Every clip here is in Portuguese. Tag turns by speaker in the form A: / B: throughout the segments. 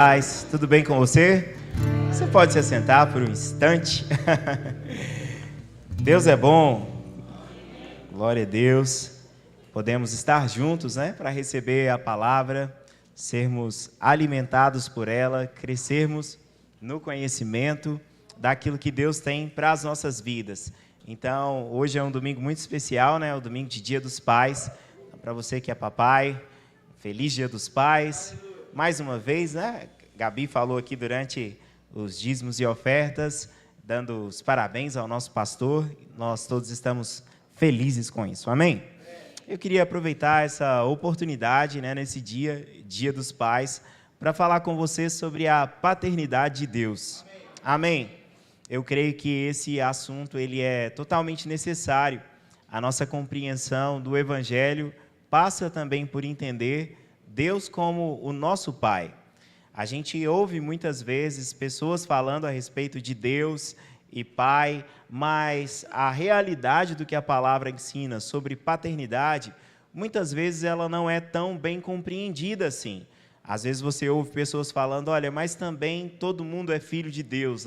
A: Paz, tudo bem com você? Você pode se assentar por um instante? Deus é bom, glória a Deus. Podemos estar juntos, para receber a palavra, sermos alimentados por ela, crescermos no conhecimento daquilo que Deus tem para as nossas vidas. Então, hoje é um domingo muito especial, o domingo de Dia dos Pais. Para você que é papai, feliz Dia dos Pais. Mais uma vez, Gabi falou aqui durante os dízimos e ofertas, dando os parabéns ao nosso pastor. Nós todos estamos felizes com isso, amém? Eu queria aproveitar essa oportunidade, nesse Dia dos Pais, para falar com você sobre a paternidade de Deus. Amém? Eu creio que esse assunto ele é totalmente necessário. A nossa compreensão do Evangelho passa também por entender Deus como o nosso Pai. A gente ouve muitas vezes pessoas falando a respeito de Deus e Pai, mas a realidade do que a palavra ensina sobre paternidade, muitas vezes ela não é tão bem compreendida assim. Às vezes você ouve pessoas falando, olha, mas também todo mundo é filho de Deus,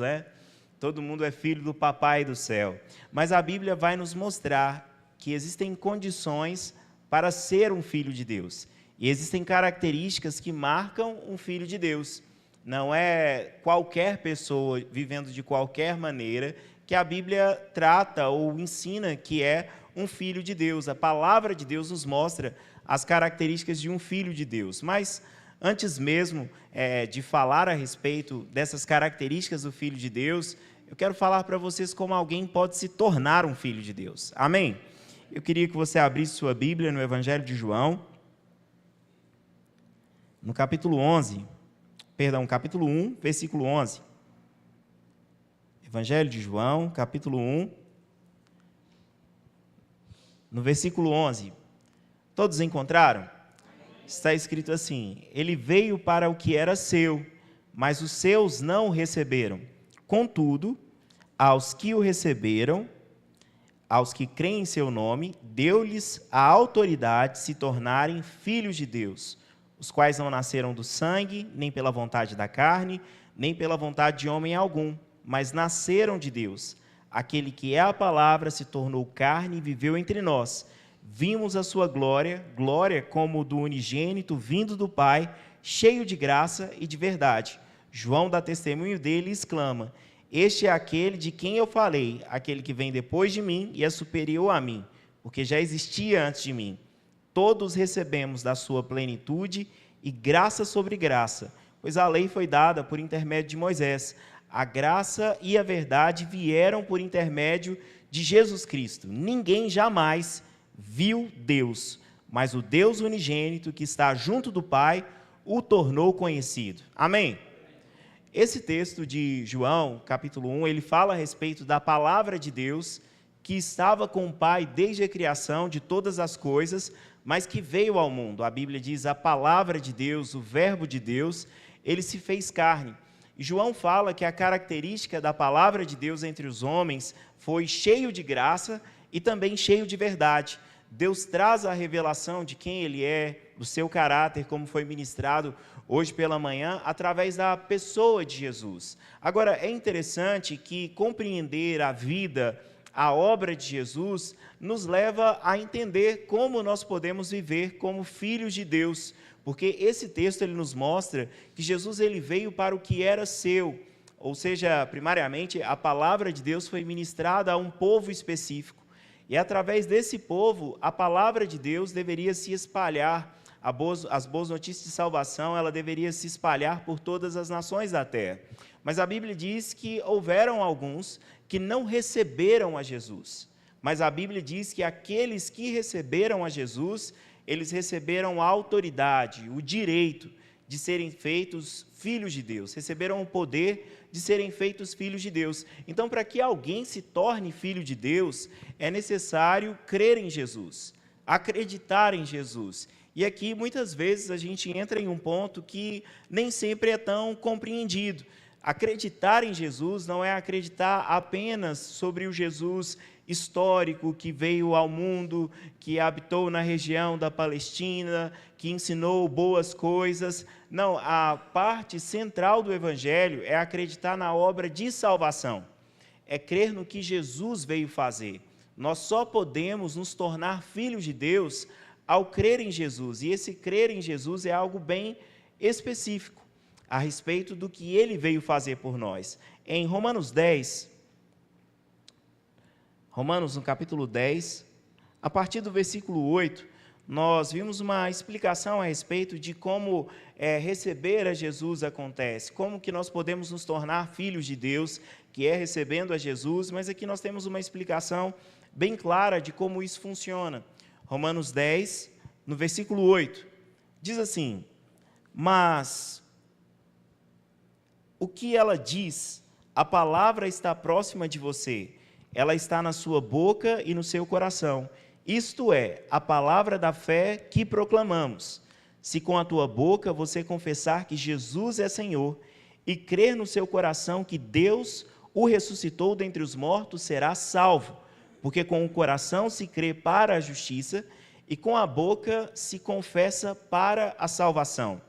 A: Todo mundo é filho do Papai do céu. Mas a Bíblia vai nos mostrar que existem condições para ser um filho de Deus. E existem características que marcam um filho de Deus. Não é qualquer pessoa vivendo de qualquer maneira que a Bíblia trata ou ensina que é um filho de Deus. A palavra de Deus nos mostra as características de um filho de Deus. Mas antes mesmo de falar a respeito dessas características do filho de Deus, eu quero falar para vocês como alguém pode se tornar um filho de Deus. Amém? Eu queria que você abrisse sua Bíblia no Evangelho de João, no capítulo 1, versículo 11. Evangelho de João, capítulo 1, no versículo 11. Todos encontraram? Está escrito assim: Ele veio para o que era seu, mas os seus não o receberam. Contudo, aos que o receberam, aos que creem em seu nome, deu-lhes a autoridade de se tornarem filhos de Deus, os quais não nasceram do sangue, nem pela vontade da carne, nem pela vontade de homem algum, mas nasceram de Deus. Aquele que é a palavra se tornou carne e viveu entre nós. Vimos a sua glória, glória como do unigênito vindo do Pai, cheio de graça e de verdade. João dá testemunho dele e exclama: Este é aquele de quem eu falei, aquele que vem depois de mim e é superior a mim, porque já existia antes de mim. Todos recebemos da sua plenitude e graça sobre graça, pois a lei foi dada por intermédio de Moisés. A graça e a verdade vieram por intermédio de Jesus Cristo. Ninguém jamais viu Deus, mas o Deus unigênito que está junto do Pai o tornou conhecido. Amém? Esse texto de João, capítulo 1, ele fala a respeito da palavra de Deus que estava com o Pai desde a criação de todas as coisas, mas que veio ao mundo. A Bíblia diz, a palavra de Deus, o verbo de Deus, ele se fez carne. E João fala que a característica da palavra de Deus entre os homens foi cheio de graça e também cheio de verdade. Deus traz a revelação de quem Ele é, do seu caráter, como foi ministrado hoje pela manhã, através da pessoa de Jesus. Agora, é interessante que compreender a vida, a obra de Jesus, nos leva a entender como nós podemos viver como filhos de Deus, porque esse texto ele nos mostra que Jesus ele veio para o que era seu, ou seja, primariamente, a palavra de Deus foi ministrada a um povo específico, e através desse povo, a palavra de Deus deveria se espalhar, as boas notícias de salvação, ela deveria se espalhar por todas as nações da terra. Mas a Bíblia diz que houveram alguns que não receberam a Jesus. Mas a Bíblia diz que aqueles que receberam a Jesus, eles receberam a autoridade, o direito de serem feitos filhos de Deus, receberam o poder de serem feitos filhos de Deus. Então, para que alguém se torne filho de Deus, é necessário crer em Jesus, acreditar em Jesus. E aqui, muitas vezes, a gente entra em um ponto que nem sempre é tão compreendido. Acreditar em Jesus não é acreditar apenas sobre o Jesus histórico que veio ao mundo, que habitou na região da Palestina, que ensinou boas coisas. Não, a parte central do Evangelho é acreditar na obra de salvação, é crer no que Jesus veio fazer. Nós só podemos nos tornar filhos de Deus ao crer em Jesus, e esse crer em Jesus é algo bem específico a respeito do que ele veio fazer por nós. Em Romanos no capítulo 10, a partir do versículo 8, nós vimos uma explicação a respeito de como receber a Jesus acontece, como que nós podemos nos tornar filhos de Deus, que é recebendo a Jesus, mas aqui nós temos uma explicação bem clara de como isso funciona. Romanos 10, no versículo 8, diz assim: mas o que ela diz, a palavra está próxima de você, ela está na sua boca e no seu coração. Isto é, a palavra da fé que proclamamos. Se com a tua boca você confessar que Jesus é Senhor e crer no seu coração que Deus o ressuscitou dentre os mortos, será salvo. Porque com o coração se crê para a justiça e com a boca se confessa para a salvação.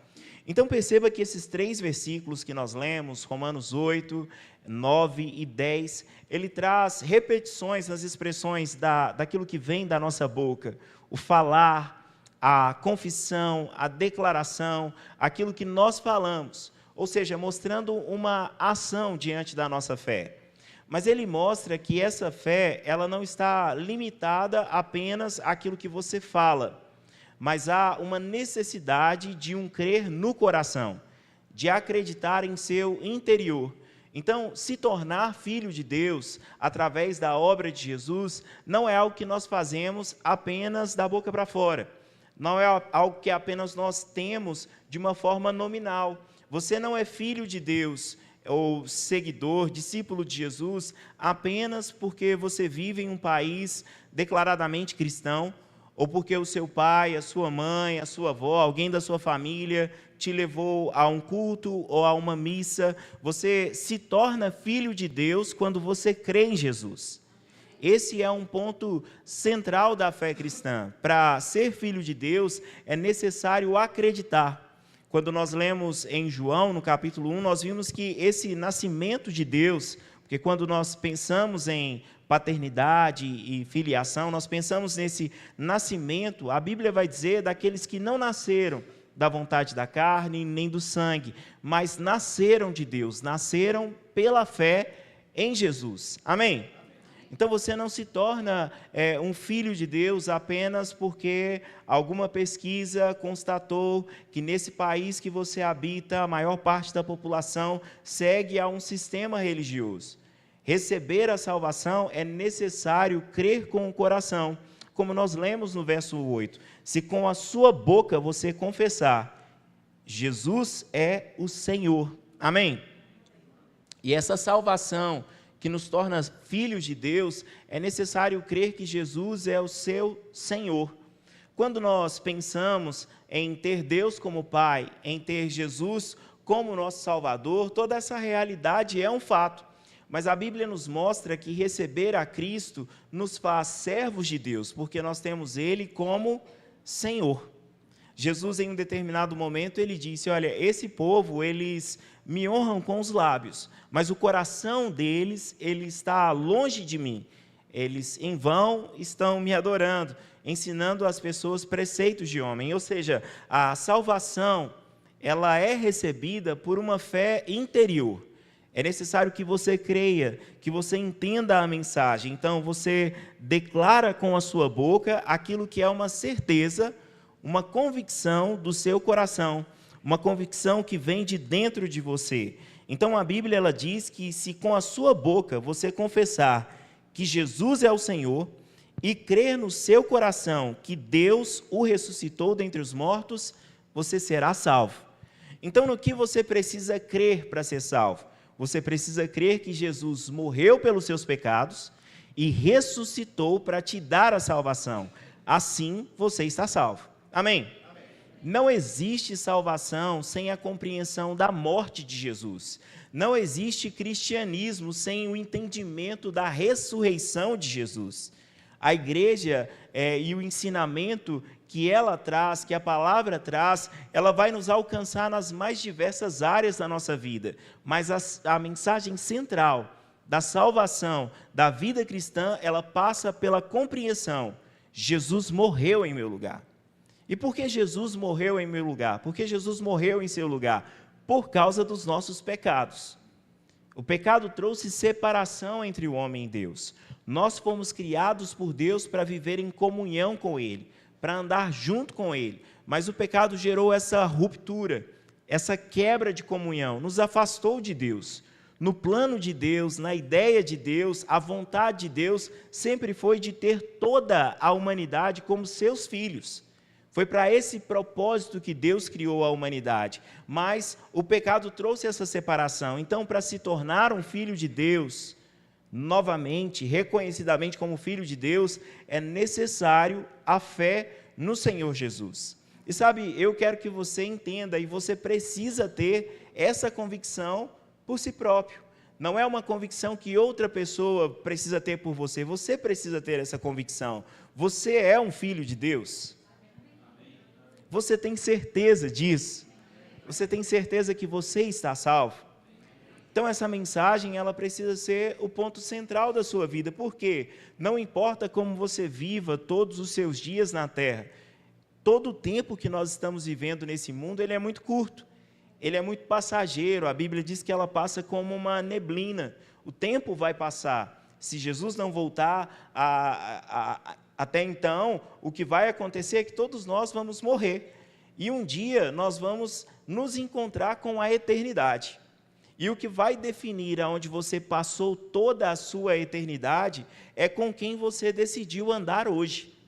A: Então perceba que esses 3 versículos que nós lemos, Romanos 8, 9 e 10, ele traz repetições nas expressões daquilo que vem da nossa boca, o falar, a confissão, a declaração, aquilo que nós falamos, ou seja, mostrando uma ação diante da nossa fé. Mas ele mostra que essa fé, ela não está limitada apenas àquilo que você fala, mas há uma necessidade de um crer no coração, de acreditar em seu interior. Então, se tornar filho de Deus através da obra de Jesus não é algo que nós fazemos apenas da boca para fora, não é algo que apenas nós temos de uma forma nominal. Você não é filho de Deus ou seguidor, discípulo de Jesus, apenas porque você vive em um país declaradamente cristão, ou porque o seu pai, a sua mãe, a sua avó, alguém da sua família te levou a um culto ou a uma missa. Você se torna filho de Deus quando você crê em Jesus. Esse é um ponto central da fé cristã. Para ser filho de Deus, é necessário acreditar. Quando nós lemos em João, no capítulo 1, nós vimos que esse nascimento de Deus, porque quando nós pensamos em paternidade e filiação, nós pensamos nesse nascimento, a Bíblia vai dizer daqueles que não nasceram da vontade da carne nem do sangue, mas nasceram de Deus, nasceram pela fé em Jesus. Amém? Então você não se torna um filho de Deus apenas porque alguma pesquisa constatou que nesse país que você habita, a maior parte da população segue a um sistema religioso. Receber a salvação é necessário crer com o coração, como nós lemos no verso 8. Se com a sua boca você confessar, Jesus é o Senhor. Amém? E essa salvação que nos torna filhos de Deus, é necessário crer que Jesus é o seu Senhor. Quando nós pensamos em ter Deus como Pai, em ter Jesus como nosso Salvador, toda essa realidade é um fato. Mas a Bíblia nos mostra que receber a Cristo nos faz servos de Deus, porque nós temos Ele como Senhor. Jesus, em um determinado momento, ele disse: olha, esse povo, eles me honram com os lábios, mas o coração deles, ele está longe de mim. Eles, em vão, estão me adorando, ensinando às pessoas preceitos de homem. Ou seja, a salvação, ela é recebida por uma fé interior. É necessário que você creia, que você entenda a mensagem. Então, você declara com a sua boca aquilo que é uma certeza, uma convicção do seu coração, uma convicção que vem de dentro de você. Então, a Bíblia ela diz que se com a sua boca você confessar que Jesus é o Senhor e crer no seu coração que Deus o ressuscitou dentre os mortos, você será salvo. Então, no que você precisa crer para ser salvo? Você precisa crer que Jesus morreu pelos seus pecados e ressuscitou para te dar a salvação. Assim, você está salvo. Amém? Não existe salvação sem a compreensão da morte de Jesus. Não existe cristianismo sem o entendimento da ressurreição de Jesus. A igreja e o ensinamento que ela traz, que a palavra traz, ela vai nos alcançar nas mais diversas áreas da nossa vida. Mas a mensagem central da salvação, da vida cristã, ela passa pela compreensão. Jesus morreu em meu lugar. E por que Jesus morreu em meu lugar? Por que Jesus morreu em seu lugar? Por causa dos nossos pecados. O pecado trouxe separação entre o homem e Deus. Nós fomos criados por Deus para viver em comunhão com Ele, para andar junto com Ele. Mas o pecado gerou essa ruptura, essa quebra de comunhão, nos afastou de Deus. No plano de Deus, na ideia de Deus, a vontade de Deus sempre foi de ter toda a humanidade como seus filhos. Foi para esse propósito que Deus criou a humanidade. Mas o pecado trouxe essa separação. Então, para se tornar um filho de Deus, novamente, reconhecidamente como filho de Deus, é necessário a fé no Senhor Jesus. E sabe, eu quero que você entenda, e você precisa ter essa convicção por si próprio. Não é uma convicção que outra pessoa precisa ter por você. Você precisa ter essa convicção. Você é um filho de Deus. Você tem certeza disso? Você tem certeza que você está salvo? Então, essa mensagem, ela precisa ser o ponto central da sua vida. Por quê? Não importa como você viva todos os seus dias na terra. Todo o tempo que nós estamos vivendo nesse mundo, ele é muito curto. Ele é muito passageiro. A Bíblia diz que ela passa como uma neblina. O tempo vai passar. Se Jesus não voltar até então, o que vai acontecer é que todos nós vamos morrer. E um dia nós vamos nos encontrar com a eternidade. E o que vai definir aonde você passou toda a sua eternidade é com quem você decidiu andar hoje.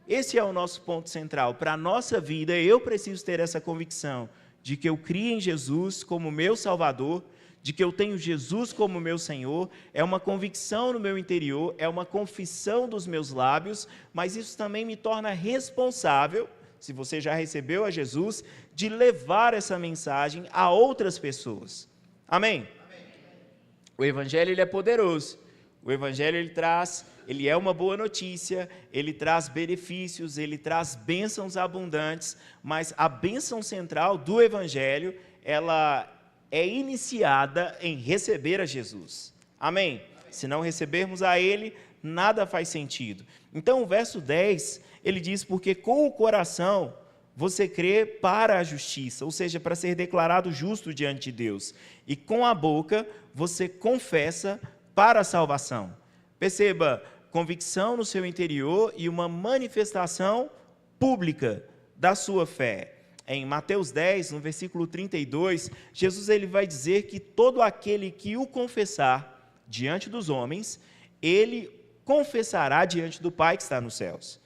A: Esse é o nosso ponto central. Para a nossa vida, eu preciso ter essa convicção de que eu crio em Jesus como meu Salvador, de que eu tenho Jesus como meu Senhor, é uma convicção no meu interior, é uma confissão dos meus lábios, mas isso também me torna responsável, se você já recebeu a Jesus, de levar essa mensagem a outras pessoas. Amém? O Evangelho ele é poderoso, o Evangelho ele é uma boa notícia, ele traz benefícios, ele traz bênçãos abundantes, mas a bênção central do Evangelho, ela é iniciada em receber a Jesus. Amém? Se não recebermos a Ele, nada faz sentido. Então, o verso 10, ele diz, porque com o coração você crê para a justiça, ou seja, para ser declarado justo diante de Deus, e com a boca você confessa para a salvação. Perceba, convicção no seu interior e uma manifestação pública da sua fé. Em Mateus 10, no versículo 32, Jesus ele vai dizer que todo aquele que o confessar diante dos homens, ele confessará diante do Pai que está nos céus.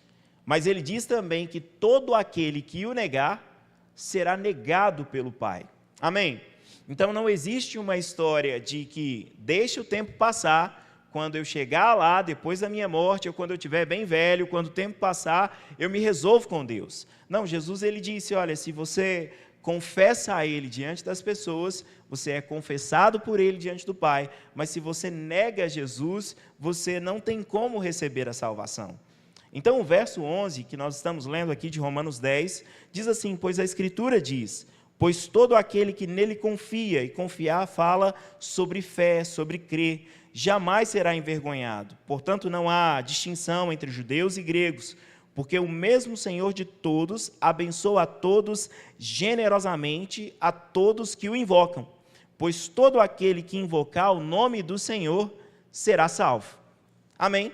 A: Mas ele diz também que todo aquele que o negar, será negado pelo Pai. Amém? Então não existe uma história de que deixe o tempo passar, quando eu chegar lá, depois da minha morte, ou quando eu estiver bem velho, quando o tempo passar, eu me resolvo com Deus. Não, Jesus ele disse, olha, se você confessa a Ele diante das pessoas, você é confessado por Ele diante do Pai, mas se você nega Jesus, você não tem como receber a salvação. Então o verso 11, que nós estamos lendo aqui de Romanos 10, diz assim, pois a Escritura diz, pois todo aquele que nele confia, e confiar fala sobre fé, sobre crer, jamais será envergonhado. Portanto, não há distinção entre judeus e gregos, porque o mesmo Senhor de todos abençoa a todos generosamente, a todos que o invocam. Pois todo aquele que invocar o nome do Senhor será salvo. Amém?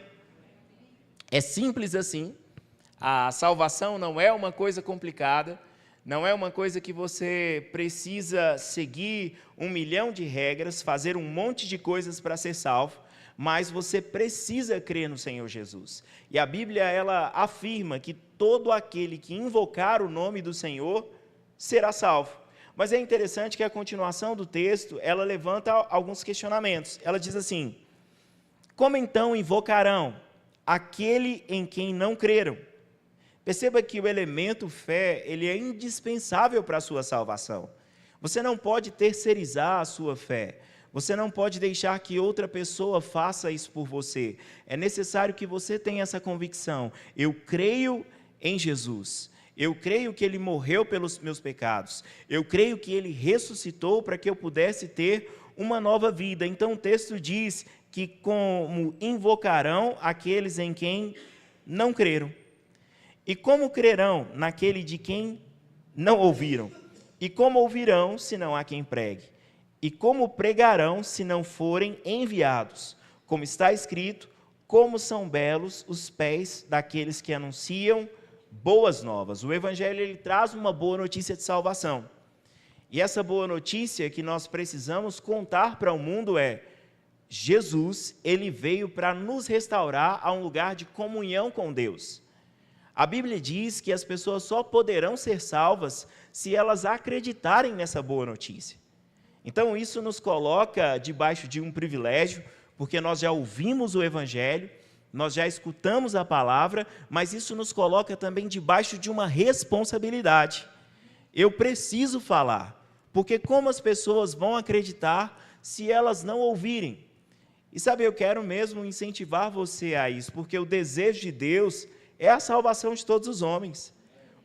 A: É simples assim. A salvação não é uma coisa complicada, não é uma coisa que você precisa seguir 1 milhão de regras, fazer um monte de coisas para ser salvo, mas você precisa crer no Senhor Jesus. E a Bíblia, ela afirma que todo aquele que invocar o nome do Senhor será salvo. Mas é interessante que a continuação do texto, ela levanta alguns questionamentos. Ela diz assim, como então invocarão aquele em quem não creram? Perceba que o elemento fé, ele é indispensável para a sua salvação. Você não pode terceirizar a sua fé. Você não pode deixar que outra pessoa faça isso por você. É necessário que você tenha essa convicção. Eu creio em Jesus. Eu creio que Ele morreu pelos meus pecados. Eu creio que Ele ressuscitou para que eu pudesse ter uma nova vida. Então o texto diz que como invocarão aqueles em quem não creram. E como crerão naquele de quem não ouviram? E como ouvirão se não há quem pregue? E como pregarão se não forem enviados? Como está escrito, como são belos os pés daqueles que anunciam boas novas. O Evangelho ele traz uma boa notícia de salvação. E essa boa notícia que nós precisamos contar para o mundo é: Jesus, ele veio para nos restaurar a um lugar de comunhão com Deus. A Bíblia diz que as pessoas só poderão ser salvas se elas acreditarem nessa boa notícia. Então, isso nos coloca debaixo de um privilégio, porque nós já ouvimos o Evangelho, nós já escutamos a palavra, mas isso nos coloca também debaixo de uma responsabilidade. Eu preciso falar, porque como as pessoas vão acreditar se elas não ouvirem? E sabe, eu quero mesmo incentivar você a isso, porque o desejo de Deus é a salvação de todos os homens.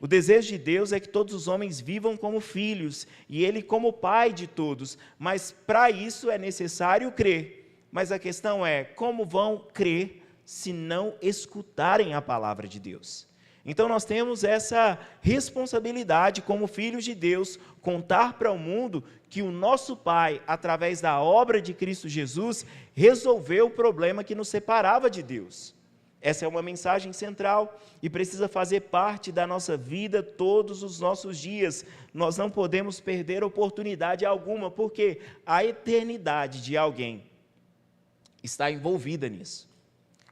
A: O desejo de Deus é que todos os homens vivam como filhos, e Ele como Pai de todos, mas para isso é necessário crer. Mas a questão é, como vão crer se não escutarem a palavra de Deus? Então nós temos essa responsabilidade como filhos de Deus, contar para o mundo que o nosso Pai, através da obra de Cristo Jesus, resolveu o problema que nos separava de Deus. Essa é uma mensagem central e precisa fazer parte da nossa vida todos os nossos dias. Nós não podemos perder oportunidade alguma, porque a eternidade de alguém está envolvida nisso.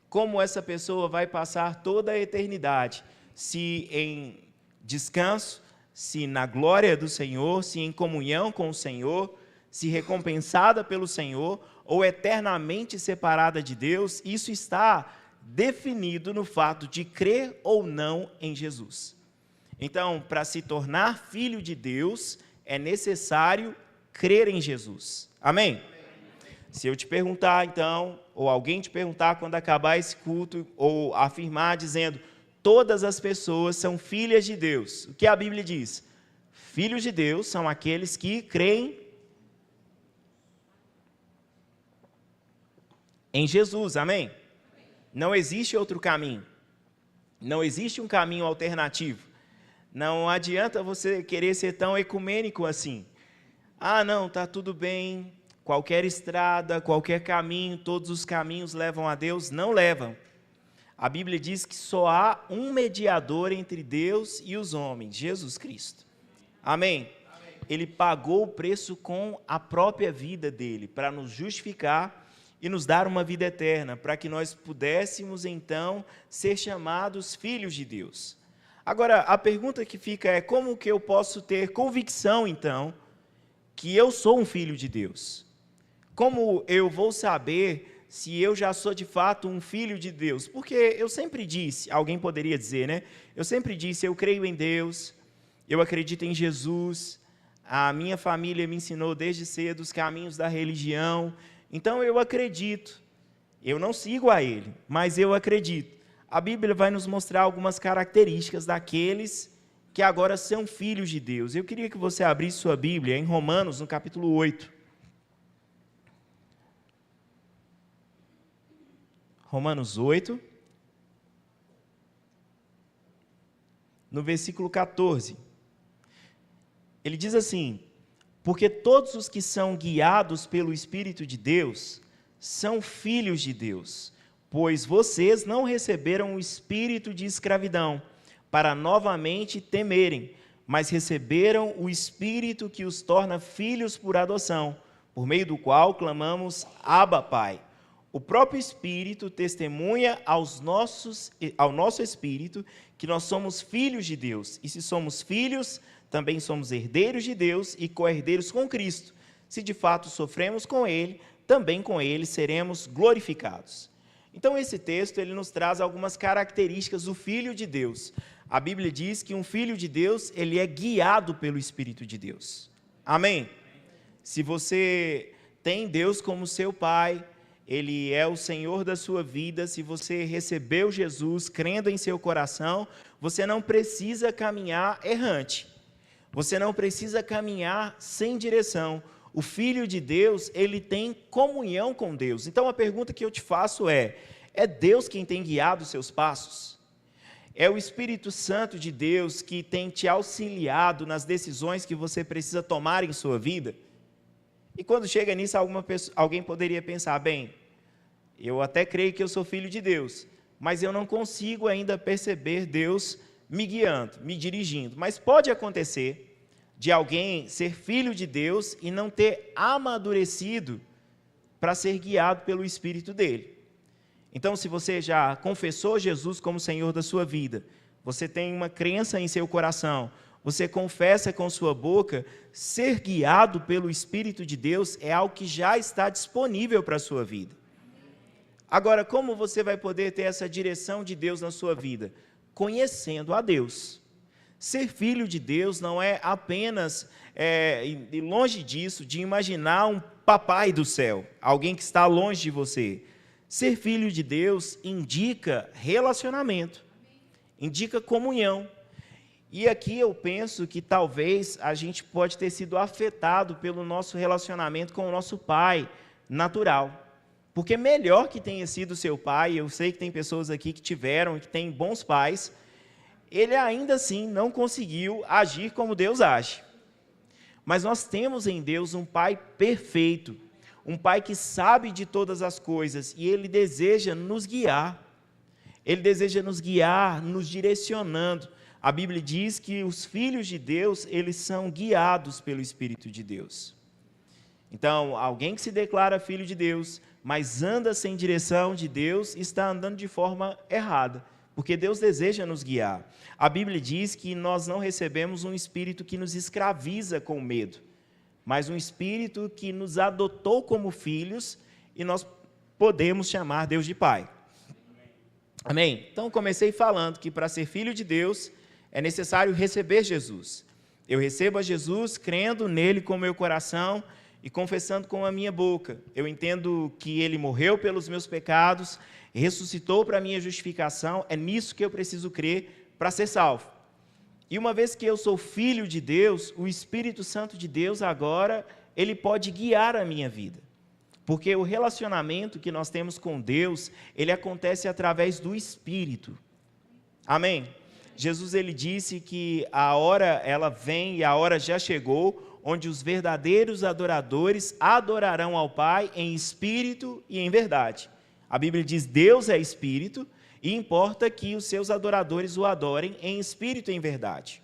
A: Como essa pessoa vai passar toda a eternidade, se em descanso, se na glória do Senhor, se em comunhão com o Senhor, se recompensada pelo Senhor, ou eternamente separada de Deus, isso está definido no fato de crer ou não em Jesus. Então, para se tornar filho de Deus, é necessário crer em Jesus. Amém? Se eu te perguntar, então, ou alguém te perguntar quando acabar esse culto, ou afirmar dizendo, todas as pessoas são filhas de Deus, o que a Bíblia diz? Filhos de Deus são aqueles que creem em Jesus. Amém? Não existe outro caminho. Não existe um caminho alternativo. Não adianta você querer ser tão ecumênico assim. Ah, não, está tudo bem. Qualquer estrada, qualquer caminho, todos os caminhos levam a Deus. Não levam. A Bíblia diz que só há um mediador entre Deus e os homens, Jesus Cristo. Amém? Ele pagou o preço com a própria vida dele para nos justificar e nos dar uma vida eterna, para que nós pudéssemos, então, ser chamados filhos de Deus. Agora, a pergunta que fica é, como que eu posso ter convicção, então, que eu sou um filho de Deus? Como eu vou saber se eu já sou, de fato, um filho de Deus? Porque eu sempre disse, alguém poderia dizer, né? Eu sempre disse, eu creio em Deus, eu acredito em Jesus, a minha família me ensinou desde cedo os caminhos da religião. Então, eu acredito, eu não sigo a ele, mas eu acredito. A Bíblia vai nos mostrar algumas características daqueles que agora são filhos de Deus. Eu queria que você abrisse sua Bíblia em Romanos, no capítulo 8. Romanos 8, no versículo 14. Ele diz assim, porque todos os que são guiados pelo Espírito de Deus são filhos de Deus, pois vocês não receberam o espírito de escravidão para novamente temerem, mas receberam o Espírito que os torna filhos por adoção, por meio do qual clamamos, Abba, Pai. O próprio Espírito testemunha ao nosso Espírito que nós somos filhos de Deus, e se somos filhos, também somos herdeiros de Deus e co-herdeiros com Cristo. Se de fato sofremos com Ele, também com Ele seremos glorificados. Então esse texto ele nos traz algumas características do Filho de Deus. A Bíblia diz que um filho de Deus, ele é guiado pelo Espírito de Deus. Amém? Se você tem Deus como seu Pai, Ele é o Senhor da sua vida, se você recebeu Jesus, crendo em seu coração, você não precisa caminhar errante. Você não precisa caminhar sem direção. O Filho de Deus, ele tem comunhão com Deus. Então a pergunta que eu te faço é Deus quem tem guiado os seus passos? É o Espírito Santo de Deus que tem te auxiliado nas decisões que você precisa tomar em sua vida? E quando chega nisso, alguém poderia pensar, bem, eu até creio que eu sou filho de Deus, mas eu não consigo ainda perceber Deus me guiando, me dirigindo. Mas pode acontecer de alguém ser filho de Deus e não ter amadurecido para ser guiado pelo Espírito dele. Então, se você já confessou Jesus como Senhor da sua vida, você tem uma crença em seu coração, você confessa com sua boca, ser guiado pelo Espírito de Deus é algo que já está disponível para a sua vida. Agora, como você vai poder ter essa direção de Deus na sua vida? Conhecendo a Deus. Ser filho de Deus não é apenas, longe disso, de imaginar um papai do céu, alguém que está longe de você. Ser filho de Deus indica relacionamento, indica comunhão. E aqui eu penso que talvez a gente pode ter sido afetado pelo nosso relacionamento com o nosso pai natural. Porque melhor que tenha sido seu pai, eu sei que tem pessoas aqui que tiveram, que têm bons pais, ele ainda assim não conseguiu agir como Deus age. Mas nós temos em Deus um pai perfeito, um pai que sabe de todas as coisas e ele deseja nos guiar. Ele deseja nos guiar, nos direcionando. A Bíblia diz que os filhos de Deus, eles são guiados pelo Espírito de Deus. Então, alguém que se declara filho de Deus, mas anda sem direção de Deus, está andando de forma errada, porque Deus deseja nos guiar. A Bíblia diz que nós não recebemos um espírito que nos escraviza com medo, mas um espírito que nos adotou como filhos e nós podemos chamar Deus de Pai. Amém? Então, comecei falando que para ser filho de Deus, é necessário receber Jesus. Eu recebo a Jesus crendo nele com o meu coração e confessando com a minha boca. Eu entendo que ele morreu pelos meus pecados, ressuscitou para a minha justificação, é nisso que eu preciso crer para ser salvo. E uma vez que eu sou filho de Deus, o Espírito Santo de Deus agora, ele pode guiar a minha vida. Porque o relacionamento que nós temos com Deus, ele acontece através do Espírito. Amém? Jesus, ele disse que a hora ela vem e a hora já chegou, onde os verdadeiros adoradores adorarão ao Pai em espírito e em verdade. A Bíblia diz, Deus é espírito, e importa que os seus adoradores o adorem em espírito e em verdade.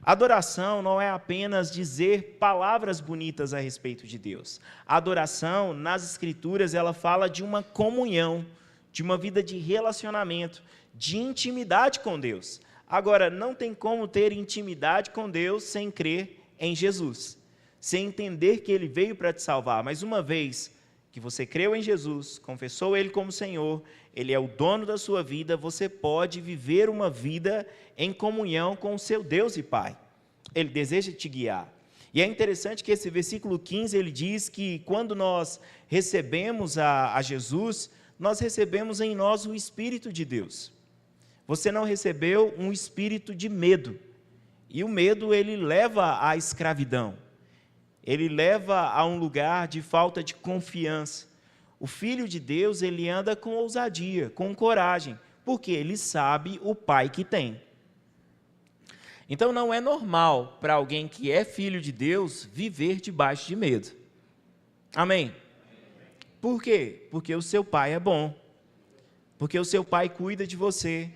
A: Adoração não é apenas dizer palavras bonitas a respeito de Deus. A adoração, nas Escrituras, ela fala de uma comunhão, de uma vida de relacionamento, de intimidade com Deus. Agora, não tem como ter intimidade com Deus sem crer em Jesus, sem entender que Ele veio para te salvar. Mas uma vez que você creu em Jesus, confessou Ele como Senhor, Ele é o dono da sua vida, você pode viver uma vida em comunhão com o seu Deus e Pai. Ele deseja te guiar. E é interessante que esse versículo 15, ele diz que quando nós recebemos a Jesus, nós recebemos em nós o Espírito de Deus. Você não recebeu um espírito de medo. E o medo, ele leva à escravidão. Ele leva a um lugar de falta de confiança. O Filho de Deus, ele anda com ousadia, com coragem, porque ele sabe o Pai que tem. Então, não é normal para alguém que é filho de Deus viver debaixo de medo. Amém? Por quê? Porque o seu Pai é bom. Porque o seu Pai cuida de você.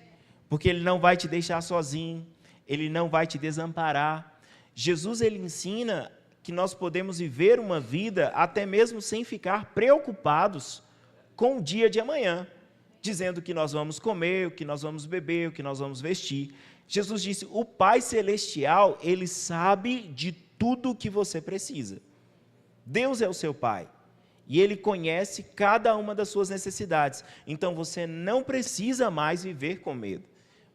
A: Porque Ele não vai te deixar sozinho. Ele não vai te desamparar. Jesus, ele ensina que nós podemos viver uma vida até mesmo sem ficar preocupados com o dia de amanhã, dizendo o que nós vamos comer, o que nós vamos beber, o que nós vamos vestir. Jesus disse, o Pai Celestial, ele sabe de tudo o que você precisa. Deus é o seu Pai, e Ele conhece cada uma das suas necessidades. Então, você não precisa mais viver com medo.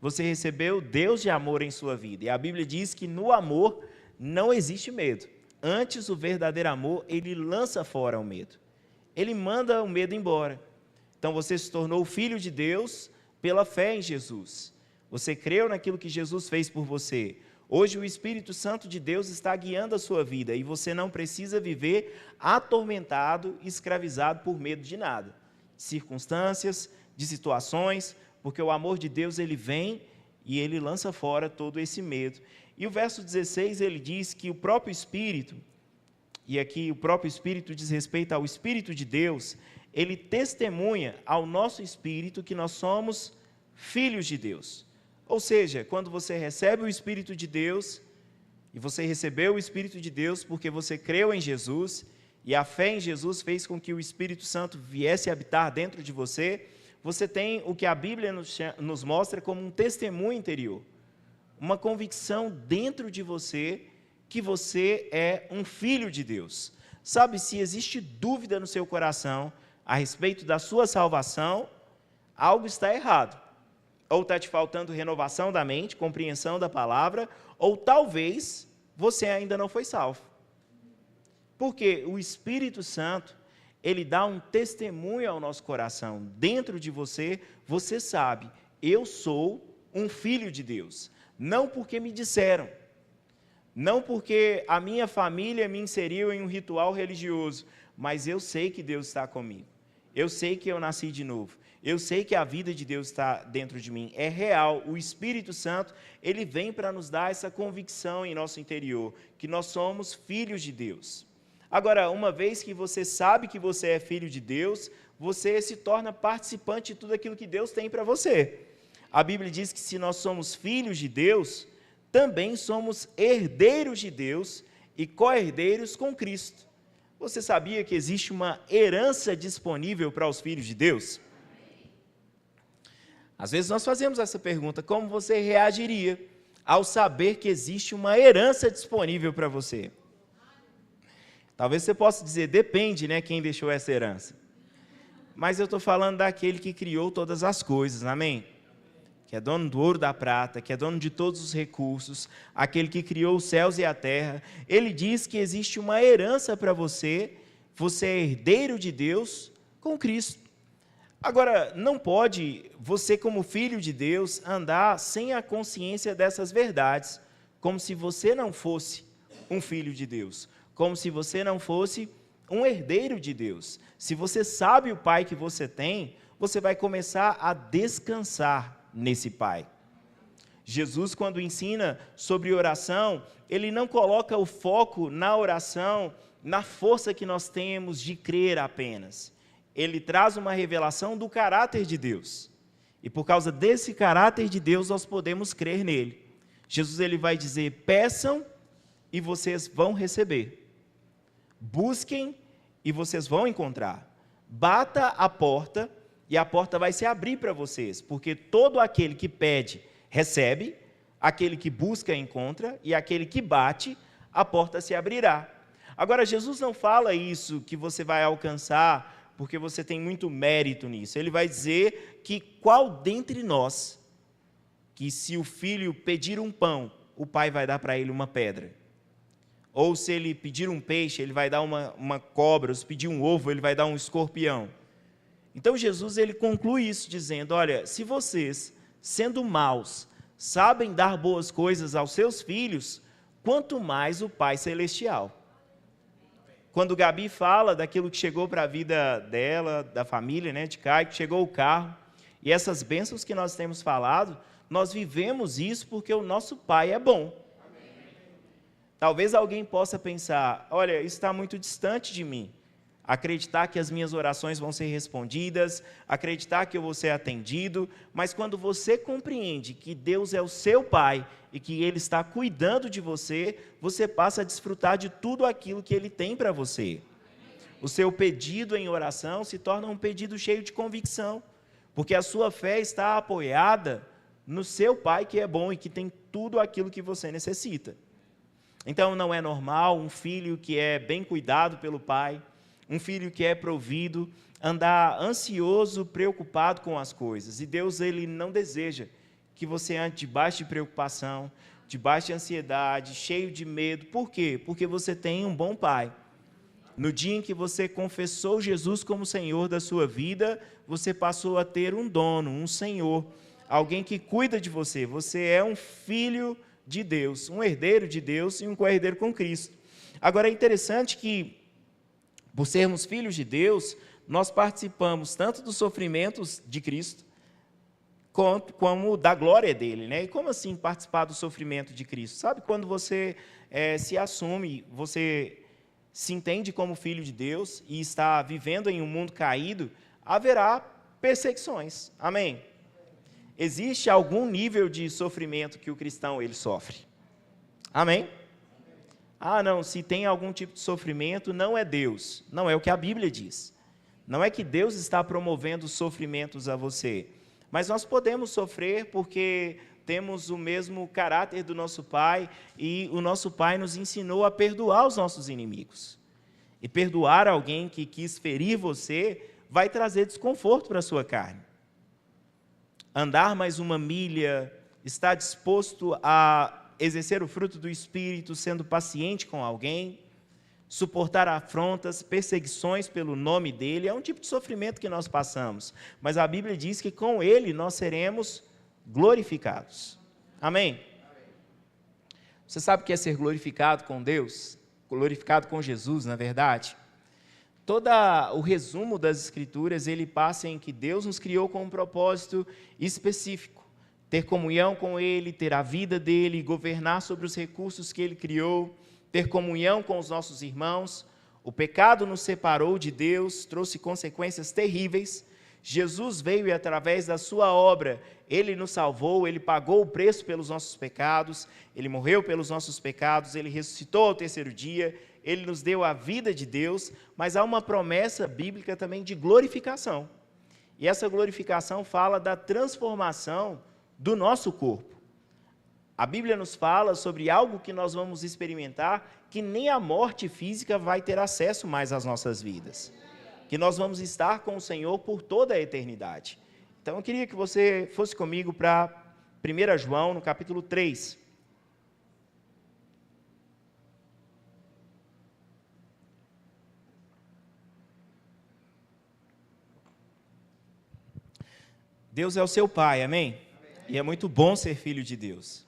A: você recebeu Deus de amor em sua vida. E a Bíblia diz que no amor não existe medo. Antes, o verdadeiro amor, ele lança fora o medo. Ele manda o medo embora. Então, você se tornou filho de Deus pela fé em Jesus. Você creu naquilo que Jesus fez por você. Hoje, o Espírito Santo de Deus está guiando a sua vida e você não precisa viver atormentado, escravizado por medo de nada. De circunstâncias, de situações, porque o amor de Deus, ele vem e ele lança fora todo esse medo. E o verso 16, ele diz que o próprio Espírito, e aqui o próprio Espírito diz respeito ao Espírito de Deus, ele testemunha ao nosso espírito que nós somos filhos de Deus. Ou seja, quando você recebe o Espírito de Deus, e você recebeu o Espírito de Deus porque você creu em Jesus, e a fé em Jesus fez com que o Espírito Santo viesse habitar dentro de você, você tem o que a Bíblia nos mostra como um testemunho interior, uma convicção dentro de você que você é um filho de Deus. Sabe, se existe dúvida no seu coração a respeito da sua salvação, algo está errado. Ou está te faltando renovação da mente, compreensão da palavra, ou talvez você ainda não foi salvo. Porque o Espírito Santo, ele dá um testemunho ao nosso coração. Dentro de você, você sabe, eu sou um filho de Deus. Não porque me disseram, não porque a minha família me inseriu em um ritual religioso, mas eu sei que Deus está comigo. Eu sei que eu nasci de novo. Eu sei que a vida de Deus está dentro de mim. É real. O Espírito Santo, ele vem para nos dar essa convicção em nosso interior, que nós somos filhos de Deus. Agora, uma vez que você sabe que você é filho de Deus, você se torna participante de tudo aquilo que Deus tem para você. A Bíblia diz que se nós somos filhos de Deus, também somos herdeiros de Deus e co-herdeiros com Cristo. Você sabia que existe uma herança disponível para os filhos de Deus? Às vezes nós fazemos essa pergunta, como você reagiria ao saber que existe uma herança disponível para você? Talvez você possa dizer, depende, né, quem deixou essa herança. Mas eu estou falando daquele que criou todas as coisas, amém? Que é dono do ouro e da prata, que é dono de todos os recursos, aquele que criou os céus e a terra. Ele diz que existe uma herança para você, você é herdeiro de Deus com Cristo. Agora, não pode você, como filho de Deus, andar sem a consciência dessas verdades, como se você não fosse um filho de Deus, como se você não fosse um herdeiro de Deus. Se você sabe o Pai que você tem, você vai começar a descansar nesse Pai. Jesus, quando ensina sobre oração, ele não coloca o foco na oração, na força que nós temos de crer apenas. Ele traz uma revelação do caráter de Deus. E por causa desse caráter de Deus, nós podemos crer nele. Jesus, ele vai dizer, peçam e vocês vão receber. Busquem e vocês vão encontrar. Bata a porta e a porta vai se abrir para vocês, porque todo aquele que pede, recebe, aquele que busca, encontra, e aquele que bate, a porta se abrirá. Agora, Jesus não fala isso que você vai alcançar, porque você tem muito mérito nisso. Ele vai dizer que qual dentre nós, que se o filho pedir um pão, o pai vai dar para ele uma pedra. Ou se ele pedir um peixe, ele vai dar uma cobra, ou se pedir um ovo, ele vai dar um escorpião. Então Jesus, ele conclui isso dizendo, olha, se vocês, sendo maus, sabem dar boas coisas aos seus filhos, quanto mais o Pai Celestial. Quando Gabi fala daquilo que chegou para a vida dela, da família, né, de Caio, que chegou o carro, e essas bênçãos que nós temos falado, nós vivemos isso porque o nosso Pai é bom. Talvez alguém possa pensar, olha, isso está muito distante de mim. Acreditar que as minhas orações vão ser respondidas, acreditar que eu vou ser atendido, mas quando você compreende que Deus é o seu Pai e que Ele está cuidando de você, você passa a desfrutar de tudo aquilo que Ele tem para você. O seu pedido em oração se torna um pedido cheio de convicção, porque a sua fé está apoiada no seu Pai que é bom e que tem tudo aquilo que você necessita. Então não é normal um filho que é bem cuidado pelo pai, um filho que é provido, andar ansioso, preocupado com as coisas. E Deus, ele não deseja que você ande debaixo de preocupação, debaixo de ansiedade, cheio de medo. Por quê? Porque você tem um bom Pai. No dia em que você confessou Jesus como Senhor da sua vida, você passou a ter um dono, um Senhor, alguém que cuida de você. Você é um filho de Deus, um herdeiro de Deus e um co-herdeiro com Cristo. Agora, é interessante que, por sermos filhos de Deus, nós participamos tanto dos sofrimentos de Cristo, como da glória dele, né? E como assim participar do sofrimento de Cristo? Sabe quando você se assume, você se entende como filho de Deus e está vivendo em um mundo caído, haverá perseguições. Amém? Existe algum nível de sofrimento que o cristão ele sofre. Amém? Ah, não, se tem algum tipo de sofrimento, não é Deus. Não é o que a Bíblia diz. Não é que Deus está promovendo sofrimentos a você. Mas nós podemos sofrer porque temos o mesmo caráter do nosso Pai e o nosso Pai nos ensinou a perdoar os nossos inimigos. E perdoar alguém que quis ferir você vai trazer desconforto para a sua carne. Andar mais uma milha, estar disposto a exercer o fruto do Espírito, sendo paciente com alguém, suportar afrontas, perseguições pelo nome dele, é um tipo de sofrimento que nós passamos. Mas a Bíblia diz que com ele nós seremos glorificados. Amém? Você sabe o que é ser glorificado com Deus? Glorificado com Jesus, na verdade? Todo o resumo das Escrituras, ele passa em que Deus nos criou com um propósito específico. Ter comunhão com ele, ter a vida dele, governar sobre os recursos que ele criou, ter comunhão com os nossos irmãos. O pecado nos separou de Deus, trouxe consequências terríveis. Jesus veio e, através da sua obra, ele nos salvou, ele pagou o preço pelos nossos pecados, ele morreu pelos nossos pecados, ele ressuscitou ao terceiro dia, ele nos deu a vida de Deus, mas há uma promessa bíblica também de glorificação. E essa glorificação fala da transformação do nosso corpo. A Bíblia nos fala sobre algo que nós vamos experimentar, que nem a morte física vai ter acesso mais às nossas vidas. Que nós vamos estar com o Senhor por toda a eternidade. Então, eu queria que você fosse comigo para 1 João, no capítulo 3. Deus é o seu Pai, amém? E é muito bom ser filho de Deus.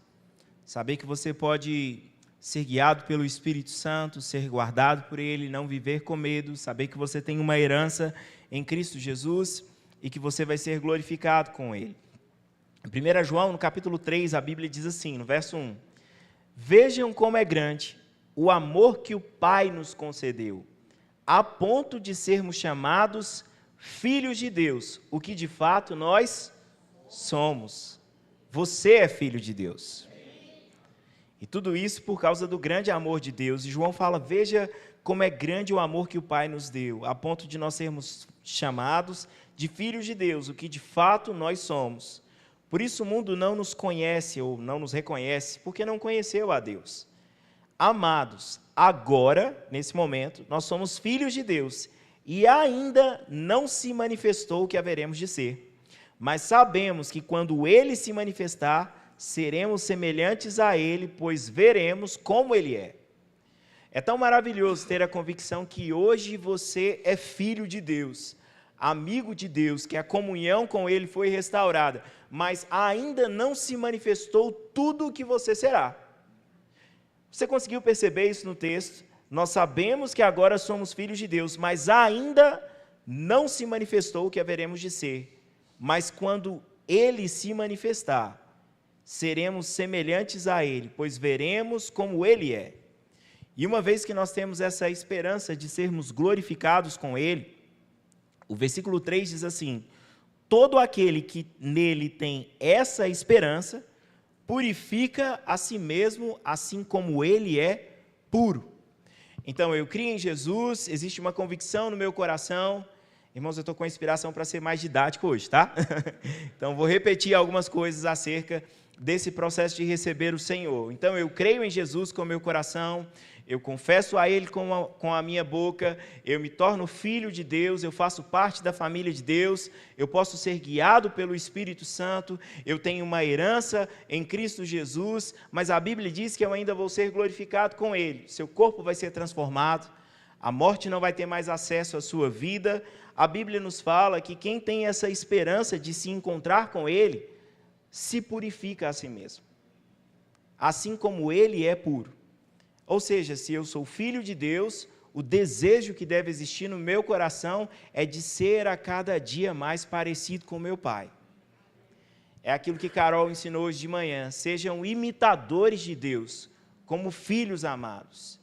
A: Saber que você pode ser guiado pelo Espírito Santo, ser guardado por Ele, não viver com medo, saber que você tem uma herança em Cristo Jesus e que você vai ser glorificado com Ele. Em 1 João, no capítulo 3, a Bíblia diz assim, no verso 1, vejam como é grande o amor que o Pai nos concedeu, a ponto de sermos chamados filhos de Deus, o que de fato nós somos. Você é filho de Deus. E tudo isso por causa do grande amor de Deus. E João fala, veja como é grande o amor que o Pai nos deu, a ponto de nós sermos chamados de filhos de Deus, o que de fato nós somos. Por isso o mundo não nos conhece ou não nos reconhece, porque não conheceu a Deus. Amados, agora, nesse momento, nós somos filhos de Deus, e ainda não se manifestou o que haveremos de ser. Mas sabemos que quando Ele se manifestar, seremos semelhantes a Ele, pois veremos como Ele é. É tão maravilhoso ter a convicção que hoje você é filho de Deus, amigo de Deus, que a comunhão com Ele foi restaurada, mas ainda não se manifestou tudo o que você será. Você conseguiu perceber isso no texto? Nós sabemos que agora somos filhos de Deus, mas ainda não se manifestou o que haveremos de ser. Mas quando Ele se manifestar, seremos semelhantes a Ele, pois veremos como Ele é. E uma vez que nós temos essa esperança de sermos glorificados com Ele, o versículo 3 diz assim, todo aquele que nele tem essa esperança, purifica a si mesmo, assim como Ele é puro. Então, eu creio em Jesus, existe uma convicção no meu coração. Irmãos, eu estou com inspiração para ser mais didático hoje, tá? Então, vou repetir algumas coisas acerca desse processo de receber o Senhor. Então, eu creio em Jesus com o meu coração, eu confesso a Ele com a minha boca, eu me torno filho de Deus, eu faço parte da família de Deus, eu posso ser guiado pelo Espírito Santo, eu tenho uma herança em Cristo Jesus, mas a Bíblia diz que eu ainda vou ser glorificado com Ele, seu corpo vai ser transformado, a morte não vai ter mais acesso à sua vida. A Bíblia nos fala que quem tem essa esperança de se encontrar com Ele, se purifica a si mesmo, assim como Ele é puro. Ou seja, se eu sou filho de Deus, o desejo que deve existir no meu coração é de ser a cada dia mais parecido com meu Pai. É aquilo que Carol ensinou hoje de manhã, sejam imitadores de Deus, como filhos amados.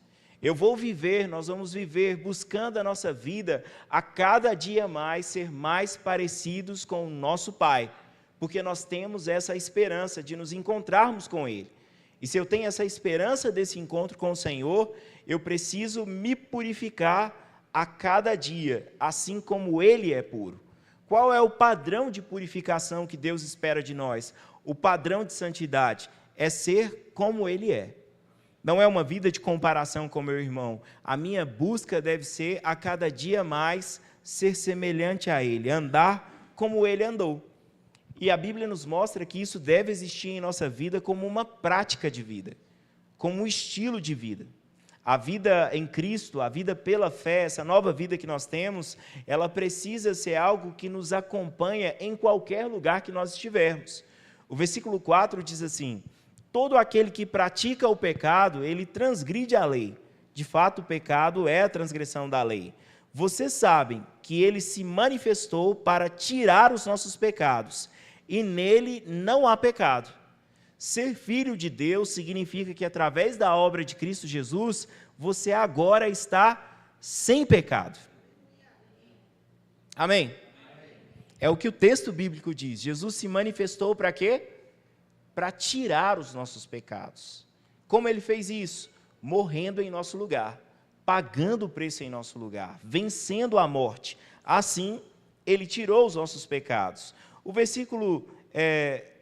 A: Nós vamos viver buscando a nossa vida a cada dia mais ser mais parecidos com o nosso Pai, porque nós temos essa esperança de nos encontrarmos com Ele. E se eu tenho essa esperança desse encontro com o Senhor, eu preciso me purificar a cada dia, assim como Ele é puro. Qual é o padrão de purificação que Deus espera de nós? O padrão de santidade é ser como Ele é. Não é uma vida de comparação com meu irmão. A minha busca deve ser, a cada dia mais, ser semelhante a Ele, andar como Ele andou. E a Bíblia nos mostra que isso deve existir em nossa vida como uma prática de vida, como um estilo de vida. A vida em Cristo, a vida pela fé, essa nova vida que nós temos, ela precisa ser algo que nos acompanha em qualquer lugar que nós estivermos. O versículo 4 diz assim: todo aquele que pratica o pecado, ele transgride a lei. De fato, o pecado é a transgressão da lei. Vocês sabem que ele se manifestou para tirar os nossos pecados, e nele não há pecado. Ser filho de Deus significa que, através da obra de Cristo Jesus, você agora está sem pecado. Amém? É o que o texto bíblico diz. Jesus se manifestou para quê? Para tirar os nossos pecados. Como ele fez isso? Morrendo em nosso lugar, pagando o preço em nosso lugar, vencendo a morte. Assim, ele tirou os nossos pecados. O versículo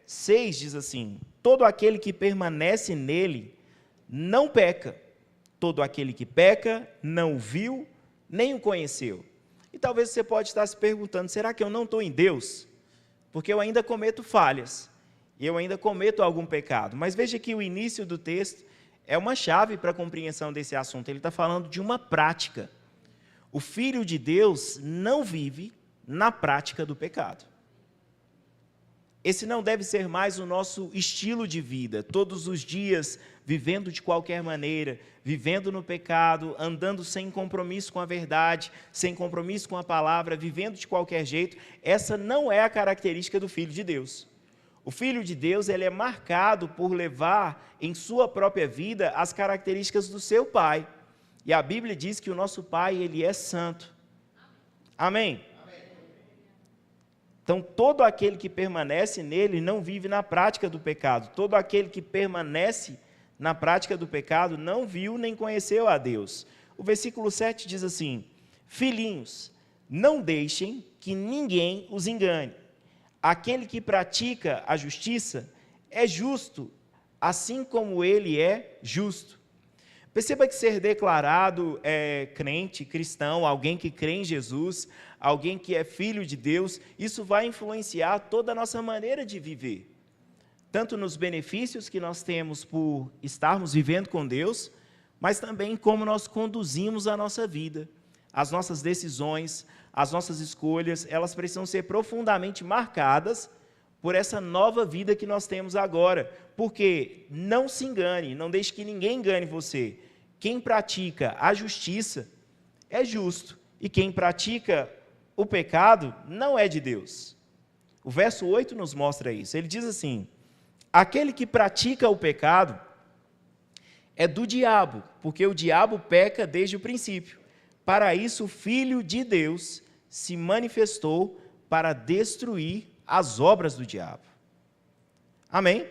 A: 6 diz assim: todo aquele que permanece nele não peca. Todo aquele que peca não o viu, nem o conheceu. E talvez você pode estar se perguntando, será que eu não estou em Deus? Porque eu ainda cometo falhas, e eu ainda cometo algum pecado. Mas veja que o início do texto é uma chave para a compreensão desse assunto. Ele está falando de uma prática. O Filho de Deus não vive na prática do pecado. Esse não deve ser mais o nosso estilo de vida, todos os dias vivendo de qualquer maneira, vivendo no pecado, andando sem compromisso com a verdade, sem compromisso com a palavra, vivendo de qualquer jeito. Essa não é a característica do Filho de Deus. O Filho de Deus, ele é marcado por levar em sua própria vida as características do seu Pai. E a Bíblia diz que o nosso Pai, ele é santo. Amém? Então, todo aquele que permanece nele não vive na prática do pecado. Todo aquele que permanece na prática do pecado não viu nem conheceu a Deus. O versículo 7 diz assim: filhinhos, não deixem que ninguém os engane. Aquele que pratica a justiça é justo, assim como ele é justo. Perceba que ser declarado crente, cristão, alguém que crê em Jesus, alguém que é filho de Deus, isso vai influenciar toda a nossa maneira de viver. Tanto nos benefícios que nós temos por estarmos vivendo com Deus, mas também como nós conduzimos a nossa vida. As nossas decisões, as nossas escolhas, elas precisam ser profundamente marcadas por essa nova vida que nós temos agora. Porque não se engane, não deixe que ninguém engane você. Quem pratica a justiça é justo, e quem pratica o pecado não é de Deus. O verso 8 nos mostra isso. Ele diz assim: aquele que pratica o pecado é do diabo, porque o diabo peca desde o princípio. Para isso, o Filho de Deus se manifestou para destruir as obras do diabo. Amém?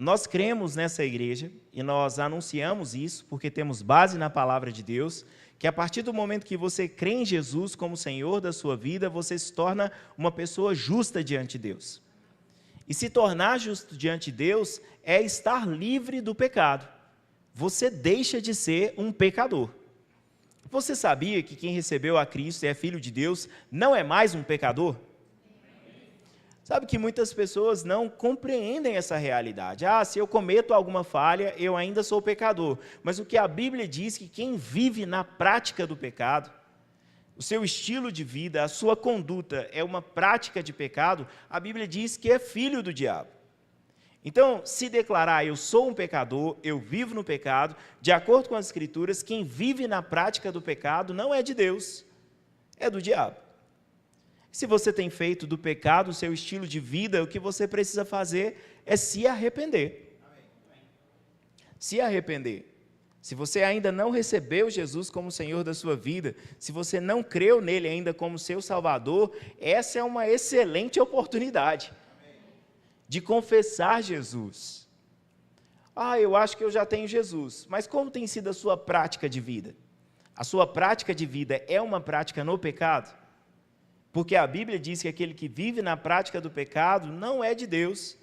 A: Nós cremos nessa igreja e nós anunciamos isso porque temos base na palavra de Deus, que a partir do momento que você crê em Jesus como Senhor da sua vida, você se torna uma pessoa justa diante de Deus. E se tornar justo diante de Deus é estar livre do pecado. Você deixa de ser um pecador. Você sabia que quem recebeu a Cristo e é filho de Deus não é mais um pecador? Sabe que muitas pessoas não compreendem essa realidade. Se eu cometo alguma falha, eu ainda sou pecador. Mas o que a Bíblia diz é que quem vive na prática do pecado, o seu estilo de vida, a sua conduta é uma prática de pecado, a Bíblia diz que é filho do diabo. Então, se declarar eu sou um pecador, eu vivo no pecado, de acordo com as Escrituras, quem vive na prática do pecado não é de Deus, é do diabo. Se você tem feito do pecado o seu estilo de vida, o que você precisa fazer é se arrepender. Se arrepender. Se você ainda não recebeu Jesus como Senhor da sua vida, se você não creu nele ainda como seu Salvador, essa é uma excelente oportunidade de confessar Jesus. Eu acho que eu já tenho Jesus, mas como tem sido a sua prática de vida? A sua prática de vida é uma prática no pecado? Porque a Bíblia diz que aquele que vive na prática do pecado não é de Deus.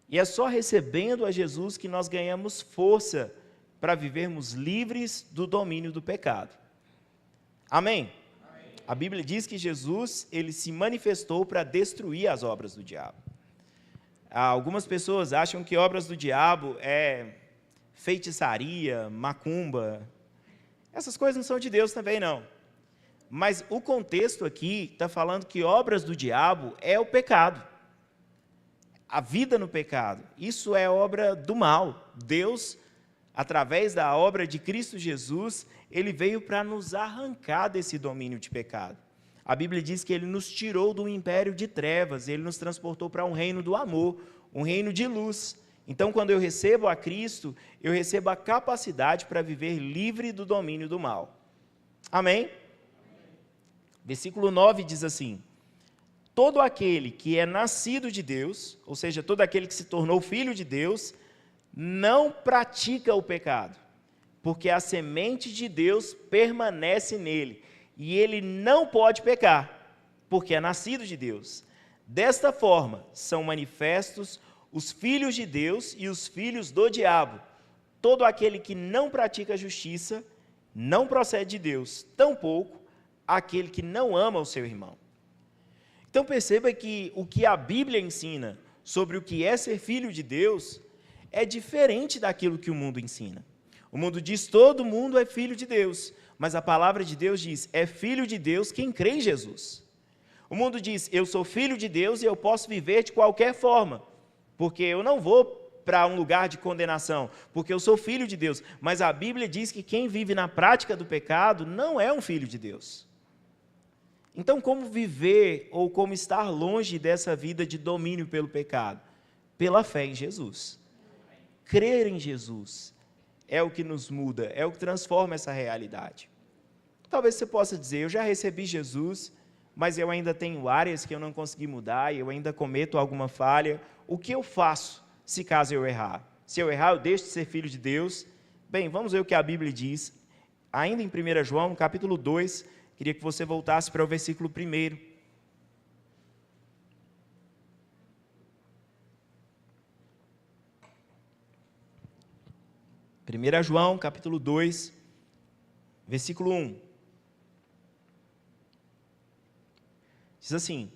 A: E é só recebendo a Jesus que nós ganhamos força para vivermos livres do domínio do pecado. Amém? Amém. A Bíblia diz que Jesus, ele se manifestou para destruir as obras do diabo. Algumas pessoas acham que obras do diabo é feitiçaria, macumba. Essas coisas não são de Deus também, não. Mas o contexto aqui está falando que obras do diabo é o pecado. A vida no pecado. Isso é obra do mal. Deus, através da obra de Cristo Jesus, ele veio para nos arrancar desse domínio de pecado. A Bíblia diz que ele nos tirou do império de trevas, ele nos transportou para um reino do amor, um reino de luz. Então, quando eu recebo a Cristo, eu recebo a capacidade para viver livre do domínio do mal. Amém? Versículo 9 diz assim: todo aquele que é nascido de Deus, ou seja, todo aquele que se tornou filho de Deus, não pratica o pecado, porque a semente de Deus permanece nele, e ele não pode pecar, porque é nascido de Deus. Desta forma, são manifestos os filhos de Deus e os filhos do diabo. Todo aquele que não pratica a justiça não procede de Deus, tampouco aquele que não ama o seu irmão. Então perceba que o que a Bíblia ensina sobre o que é ser filho de Deus é diferente daquilo que o mundo ensina. O mundo diz todo mundo é filho de Deus, mas a palavra de Deus diz, é filho de Deus quem crê em Jesus. O mundo diz, eu sou filho de Deus e eu posso viver de qualquer forma, porque eu não vou para um lugar de condenação, porque eu sou filho de Deus. Mas a Bíblia diz que quem vive na prática do pecado não é um filho de Deus. Então, como viver ou como estar longe dessa vida de domínio pelo pecado? Pela fé em Jesus. Crer em Jesus é o que nos muda, é o que transforma essa realidade. Talvez você possa dizer, eu já recebi Jesus, mas eu ainda tenho áreas que eu não consegui mudar, e eu ainda cometo alguma falha. O que eu faço se caso eu errar? Se eu errar, eu deixo de ser filho de Deus? Bem, vamos ver o que a Bíblia diz. Ainda em 1 João, no capítulo 2, queria que você voltasse para o versículo 1. 1 João, capítulo 2, versículo 1. Diz assim,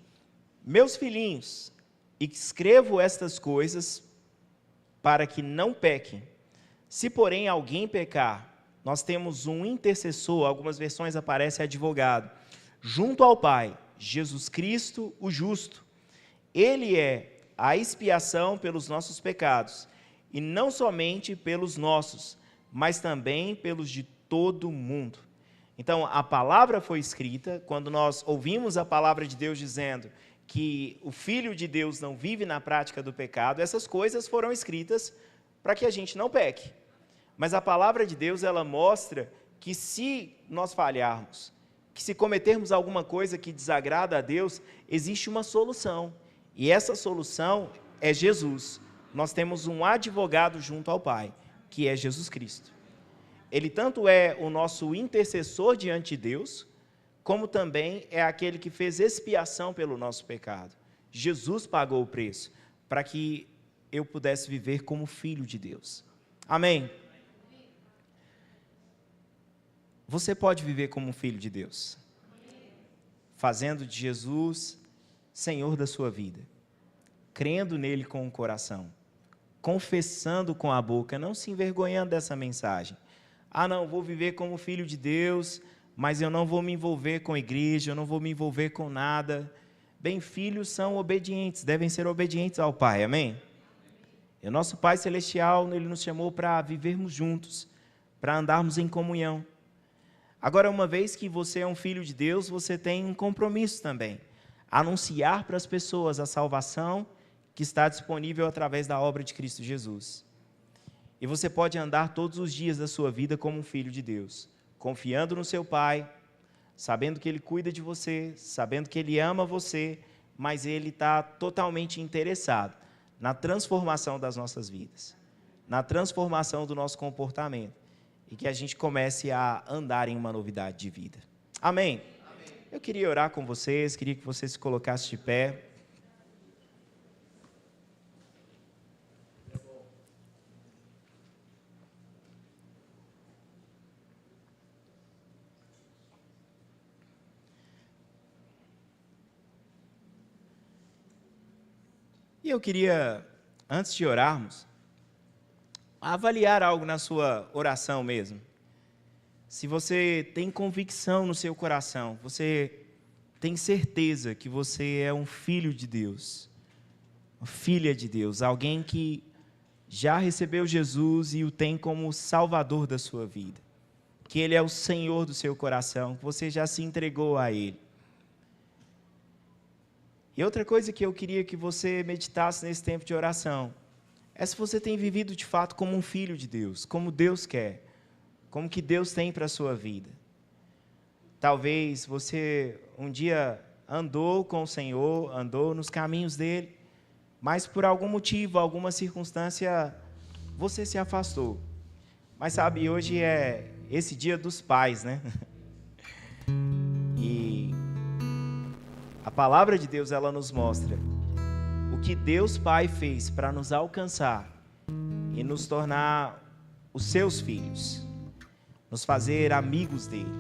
A: meus filhinhos, escrevo estas coisas para que não pequem. Se, porém, alguém pecar, nós temos um intercessor, algumas versões aparece advogado, junto ao Pai, Jesus Cristo, o justo. Ele é a expiação pelos nossos pecados, e não somente pelos nossos, mas também pelos de todo mundo. Então, a palavra foi escrita, quando nós ouvimos a palavra de Deus dizendo que o Filho de Deus não vive na prática do pecado, essas coisas foram escritas para que a gente não peque. Mas a palavra de Deus, ela mostra que se nós falharmos, que se cometermos alguma coisa que desagrada a Deus, existe uma solução. E essa solução é Jesus. Nós temos um advogado junto ao Pai, que é Jesus Cristo. Ele tanto é o nosso intercessor diante de Deus, como também é aquele que fez expiação pelo nosso pecado. Jesus pagou o preço para que eu pudesse viver como filho de Deus. Amém? Você pode viver como um filho de Deus, fazendo de Jesus Senhor da sua vida, crendo nele com o coração, confessando com a boca, não se envergonhando dessa mensagem. Não, vou viver como filho de Deus, mas eu não vou me envolver com a igreja, eu não vou me envolver com nada. Bem, filhos são obedientes, devem ser obedientes ao Pai, amém? E o nosso Pai Celestial, Ele nos chamou para vivermos juntos, para andarmos em comunhão. Agora, uma vez que você é um filho de Deus, você tem um compromisso também, anunciar para as pessoas a salvação que está disponível através da obra de Cristo Jesus. E você pode andar todos os dias da sua vida como um filho de Deus, confiando no seu Pai, sabendo que Ele cuida de você, sabendo que Ele ama você, mas Ele está totalmente interessado na transformação das nossas vidas, na transformação do nosso comportamento, e que a gente comece a andar em uma novidade de vida. Amém? Amém. Eu queria orar com vocês, queria que vocês se colocassem de pé. E eu queria, antes de orarmos, avaliar algo na sua oração mesmo. Se você tem convicção no seu coração, você tem certeza que você é um filho de Deus, uma filha de Deus, alguém que já recebeu Jesus e o tem como Salvador da sua vida, que Ele é o Senhor do seu coração, que você já se entregou a Ele. E outra coisa que eu queria que você meditasse nesse tempo de oração é se você tem vivido de fato como um filho de Deus, como Deus quer, como que Deus tem para a sua vida. Talvez você um dia andou com o Senhor, andou nos caminhos dEle, mas por algum motivo, alguma circunstância, você se afastou. Mas sabe, hoje é esse dia dos pais, né? E a palavra de Deus, ela nos mostra o que Deus Pai fez para nos alcançar e nos tornar os seus filhos, nos fazer amigos dele.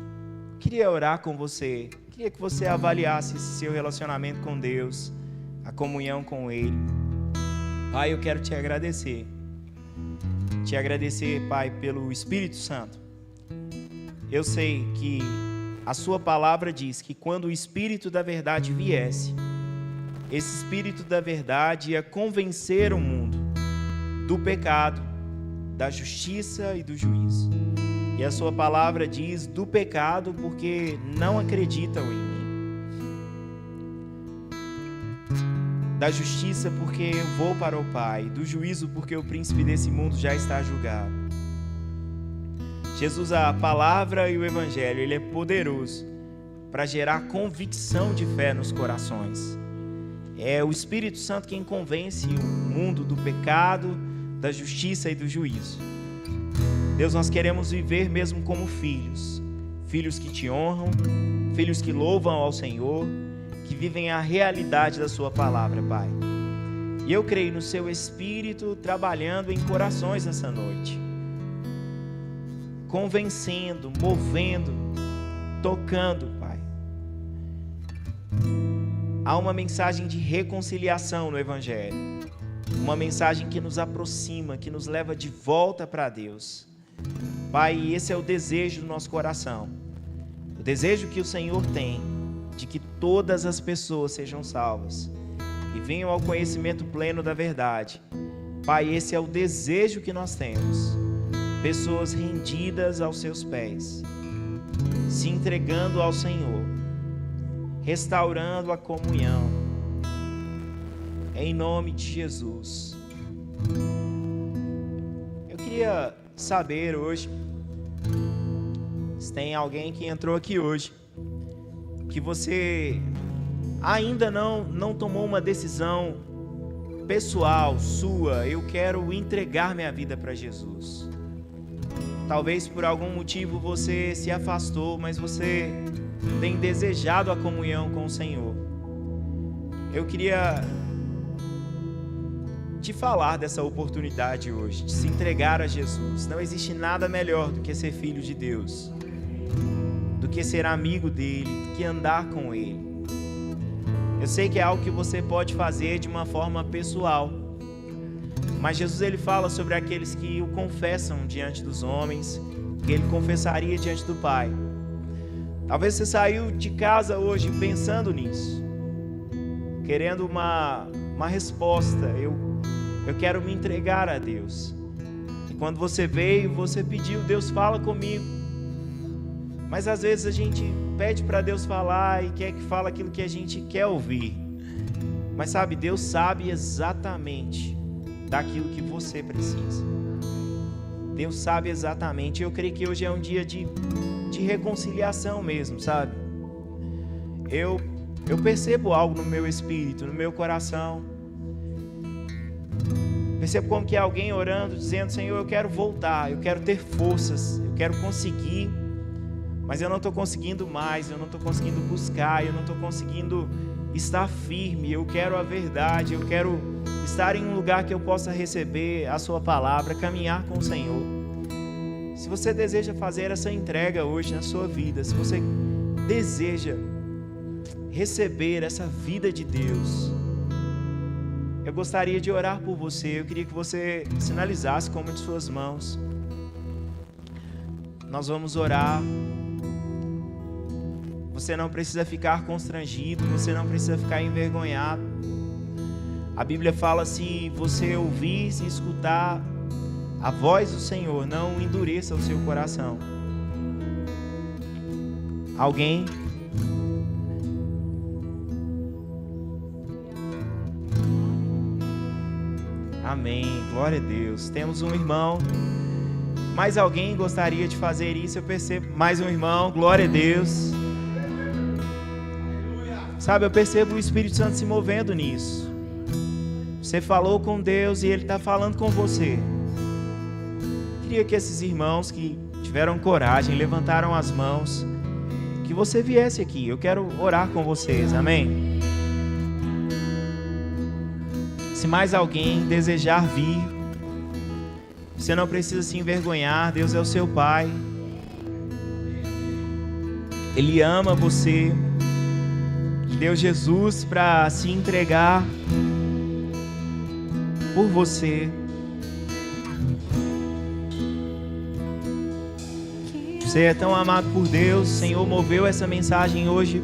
A: Queria orar com você, queria que você avaliasse esse seu relacionamento com Deus, a comunhão com Ele. Pai, eu quero te agradecer, Pai, pelo Espírito Santo. Eu sei que a sua palavra diz que quando o Espírito da verdade viesse, esse Espírito da verdade ia convencer o mundo do pecado, da justiça e do juízo. E a sua palavra diz do pecado porque não acreditam em mim. Da justiça porque eu vou para o Pai. Do juízo porque o príncipe desse mundo já está julgado. Jesus, a palavra e o Evangelho, ele é poderoso para gerar convicção de fé nos corações. É o Espírito Santo quem convence o mundo do pecado, da justiça e do juízo. Deus, nós queremos viver mesmo como filhos, filhos que te honram, filhos que louvam ao Senhor, que vivem a realidade da sua palavra, Pai. E eu creio no seu Espírito trabalhando em corações nessa noite, convencendo, movendo, tocando, Pai. Há uma mensagem de reconciliação no Evangelho, uma mensagem que nos aproxima, que nos leva de volta para Deus. Pai, esse é o desejo do nosso coração, o desejo que o Senhor tem, de que todas as pessoas sejam salvas e venham ao conhecimento pleno da verdade. Pai, esse é o desejo que nós temos, pessoas rendidas aos seus pés, se entregando ao Senhor, restaurando a comunhão, em nome de Jesus. Eu queria saber hoje, se tem alguém que entrou aqui hoje, que você ainda não tomou uma decisão pessoal, sua, eu quero entregar minha vida para Jesus. Talvez por algum motivo você se afastou, mas você tem desejado a comunhão com o Senhor. Eu queria te falar dessa oportunidade hoje, de se entregar a Jesus. Não existe nada melhor do que ser filho de Deus, do que ser amigo dele, do que andar com ele. Eu sei que é algo que você pode fazer de uma forma pessoal, mas Jesus ele fala sobre aqueles que o confessam diante dos homens, que ele confessaria diante do Pai. Talvez você saiu de casa hoje pensando nisso, querendo uma resposta. Eu quero me entregar a Deus. E quando você veio, você pediu, Deus fala comigo. Mas às vezes a gente pede para Deus falar e quer que fale aquilo que a gente quer ouvir. Mas sabe, Deus sabe exatamente daquilo que você precisa. Deus sabe exatamente. Eu creio que hoje é um dia de reconciliação mesmo, sabe? Eu percebo algo no meu espírito, no meu coração. Percebo como que é alguém orando, dizendo: Senhor, eu quero voltar, eu quero ter forças, eu quero conseguir, mas eu não estou conseguindo mais, eu não estou conseguindo buscar, eu não estou conseguindo estar firme. Eu quero a verdade, eu quero estar em um lugar que eu possa receber a sua palavra, caminhar com o Senhor. Se você deseja fazer essa entrega hoje na sua vida, se você deseja receber essa vida de Deus, eu gostaria de orar por você. Eu queria que você sinalizasse com uma de suas mãos. Nós vamos orar. Você não precisa ficar constrangido, você não precisa ficar envergonhado. A Bíblia fala: se você ouvir, se escutar a voz do Senhor, não endureça o seu coração. Alguém? Amém, glória a Deus. Temos um irmão. Mais alguém gostaria de fazer isso? Eu percebo. Mais um irmão, glória a Deus. Sabe, eu percebo o Espírito Santo se movendo nisso. Você falou com Deus e Ele está falando com você. Queria que esses irmãos que tiveram coragem, levantaram as mãos, que você viesse aqui. Eu quero orar com vocês, amém? Se mais alguém desejar vir, você não precisa se envergonhar. Deus é o seu Pai. Ele ama você. Deu Jesus para se entregar por você. Você é tão amado por Deus. O Senhor moveu essa mensagem hoje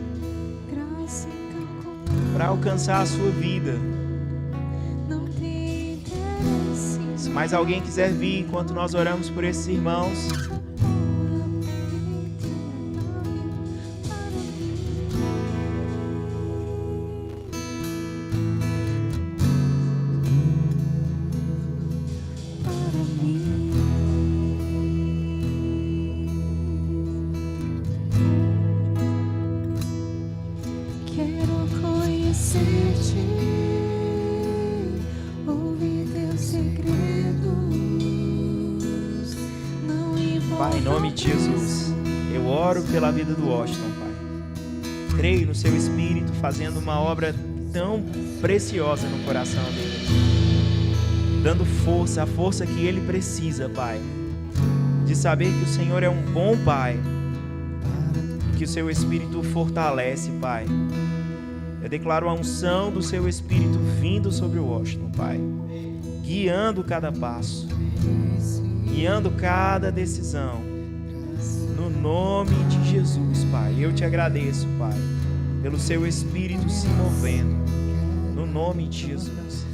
A: para alcançar a sua vida. Se mais alguém quiser vir enquanto nós oramos por esses irmãos, Pai, em nome de Jesus, eu oro pela vida do Washington, Pai. Creio no seu Espírito fazendo uma obra tão preciosa no coração dele, dando força, a força que ele precisa, Pai, de saber que o Senhor é um bom Pai, que o seu Espírito o fortalece, Pai. Eu declaro a unção do seu Espírito vindo sobre o Washington, Pai, guiando cada passo, guiando cada decisão, no nome de Jesus, Pai. Eu te agradeço, Pai, pelo seu Espírito se movendo, no nome de Jesus.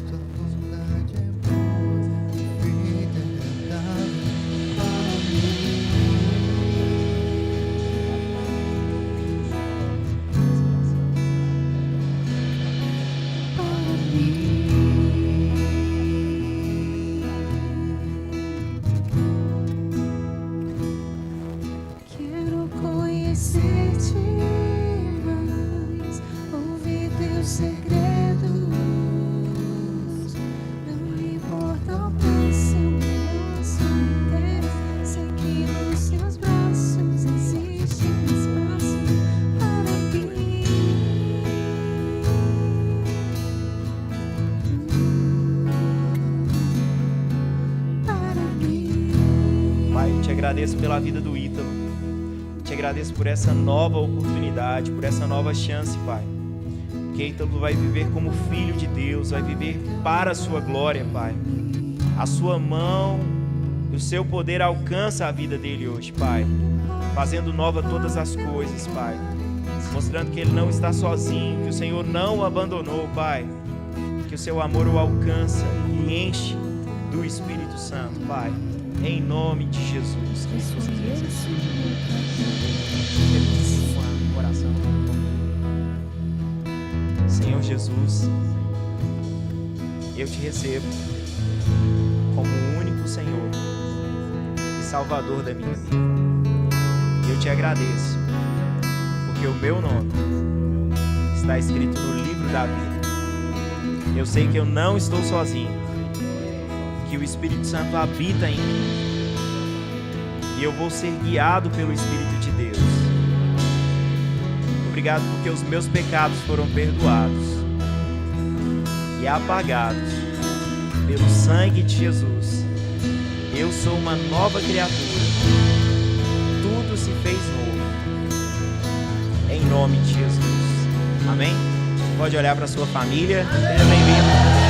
A: agradeço pela vida do Ítalo. Te agradeço por essa nova oportunidade, por essa nova chance, Pai. Que Ítalo vai viver como filho de Deus, vai viver para a sua glória, Pai. A sua mão e o seu poder alcança a vida dele hoje, Pai. Fazendo nova todas as coisas, Pai. Mostrando que ele não está sozinho, que o Senhor não o abandonou, Pai. Que o seu amor o alcança e enche do Espírito Santo, Pai. Em nome de Jesus. Senhor Jesus, eu te recebo como o único Senhor e Salvador da minha vida. E eu te agradeço, porque o meu nome está escrito no livro da vida. Eu sei que eu não estou sozinho, que o Espírito Santo habita em mim e eu vou ser guiado pelo Espírito de Deus. Obrigado porque os meus pecados foram perdoados e apagados pelo sangue de Jesus. Eu sou uma nova criatura. Tudo se fez novo. Em nome de Jesus. Amém? Pode olhar para a sua família. Seja bem-vindo.